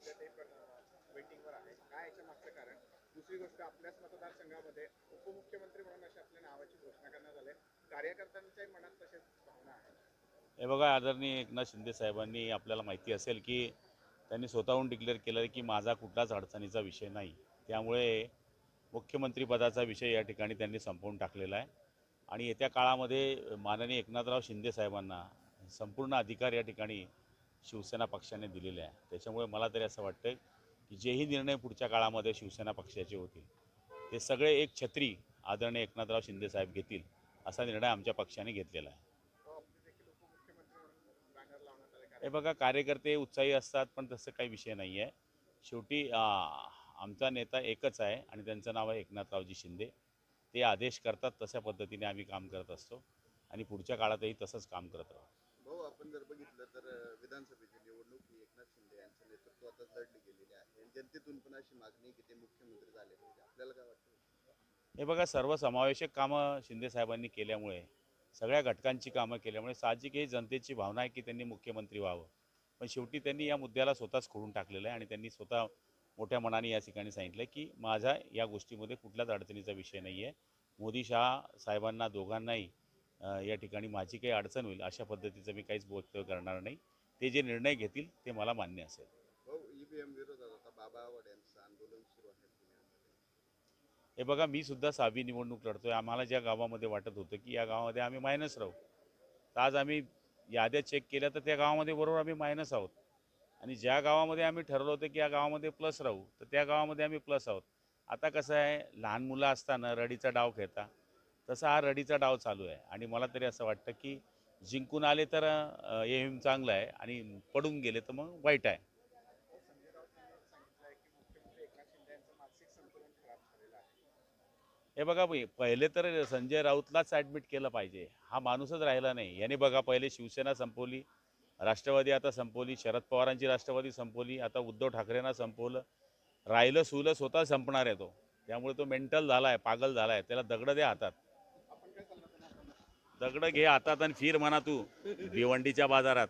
सध्या ते वेटिंगवर आहे. काय याच्या मागचं कारण? दुसरी गोष्ट, आपल्याच मतदारसंघामध्ये उपमुख्यमंत्री म्हणून अशा आपल्या नावाची घोषणा करण्यात आली. कार्यकर्त्यांच्याही मनात तशाच भावना आहेत. हे बघा, आदरणीय एकनाथ शिंदे साहेबांनी, आपल्याला माहिती असेल की त्यांनी स्वतःहून डिक्लेअर केलं की माझा कुठलाच अडचणीचा विषय नाही. त्यामुळे मुख्यमंत्रीपदाचा विषय या ठिकाणी त्यांनी संपवून टाकलेला आहे आणि येत्या काळामध्ये माननीय एकनाथराव शिंदे साहेबांना संपूर्ण अधिकार या ठिकाणी शिवसेना पक्षाने दिलेले आहे. त्याच्यामुळे मला तरी असं वाटतं की जेही निर्णय पुढच्या काळामध्ये शिवसेना पक्षाचे होतील ते सगळे एक छत्री आदरणीय एकनाथराव शिंदे साहेब घेतील असा निर्णय आमच्या पक्षाने घेतलेला आहे. देखील उपमुख्यमंत्री म्हणून बॅनर लावण्यात आले. हे बघा, कार्यकर्ते उत्साही असतात, पण तसं काही विषय नाही आहे. शेवटी आमचा नेता एकच आहे आणि त्यांचं नाव आहे एकनाथरावजी शिंदे. ते आदेश करतात, तशा पद्धतीने आम्ही काम करत असतो आणि पुढच्या काळातही तसंच काम करत राहू. भाऊ, आपण जर बघितलं तर विधानसभेची निवडणूक ही एकनाथ शिंदे यांच्या नेतृत्वातच लढली गेलेली आहे आणि जनतेतून पण अशी मागणी की ते मुख्यमंत्री झाले पाहिजे. आपल्याला काय वाटतं? हे बघा, सर्वसमावेशक कामं शिंदेसाहेबांनी केल्यामुळे, सगळ्या घटकांची कामं केल्यामुळे साहजिक ही जनतेची भावना आहे की त्यांनी मुख्यमंत्री व्हावं. पण शेवटी त्यांनी या मुद्द्याला स्वतःच खोडून टाकलेलं आहे आणि त्यांनी स्वतः मोठ्या मनाने या ठिकाणी सांगितलं की माझा या गोष्टीमध्ये कुठल्याच अडचणीचा विषय नाही आहे. मोदी शहा साहेबांना दोघांनाही या ठिकाणी माझी काही अडचण होईल अशा पद्धतीचं मी काहीच वक्तव्य करणार नाही. ते जे निर्णय घेतील ते मला मान्य असेल. भाऊ, ईव्हीएम विरोधात आता बाबा आव्हाड यांचं आंदोलन सुरू आहे पुण्यामध्ये. हे बघा, मी सुद्धा 6वी निवडणूक लढतोय. आम्हाला ज्या गावामध्ये वाटत होतं की या गावामध्ये आम्ही मायनस राहू, तर आज आम्ही याद्या चेक केल्या तर त्या गावामध्ये बरोबर आम्ही मायनस आहोत आणि ज्या गावामध्ये आम्ही ठरवलं होतं की या गावामध्ये प्लस राहू तर त्या गावामध्ये आम्ही प्लस आहोत. आता कसं आहे, लहान मुलं असताना रडीचा डाव खेळता, तसा हा रडीचा डाव चालू आहे आणि मला तरी असं वाटतं की जिंकून आले तर एम चांगलं आहे आणि पडून गेले तर मग वाईट आहे. संजय राऊत यांनी सांगितलं आहे की मुख्यमंत्री एकनाथ शिंदे यांचं मानसिक संतुलन खराब झालेलं आहे. हे बघा, पहिले तर संजय राऊतलाच ॲडमिट केलं पाहिजे. हा माणूसच राहिला नाही. याने बघा, पहिले शिवसेना संपवली, राष्ट्रवादी आता संपवली, शरद पवारांची राष्ट्रवादी संपवली, आता उद्धव ठाकरेंना संपवलं. राहिलं सुलं स्वतः संपणार आहे तो. त्यामुळे तो मेंटल झाला आहे, पागल झाला आहे. त्याला दगडं द्या हातात. आपण काय सल्ला देणार? दगडं घे हातात आणि फिर म्हणा तू भिवंडीच्या बाजारात.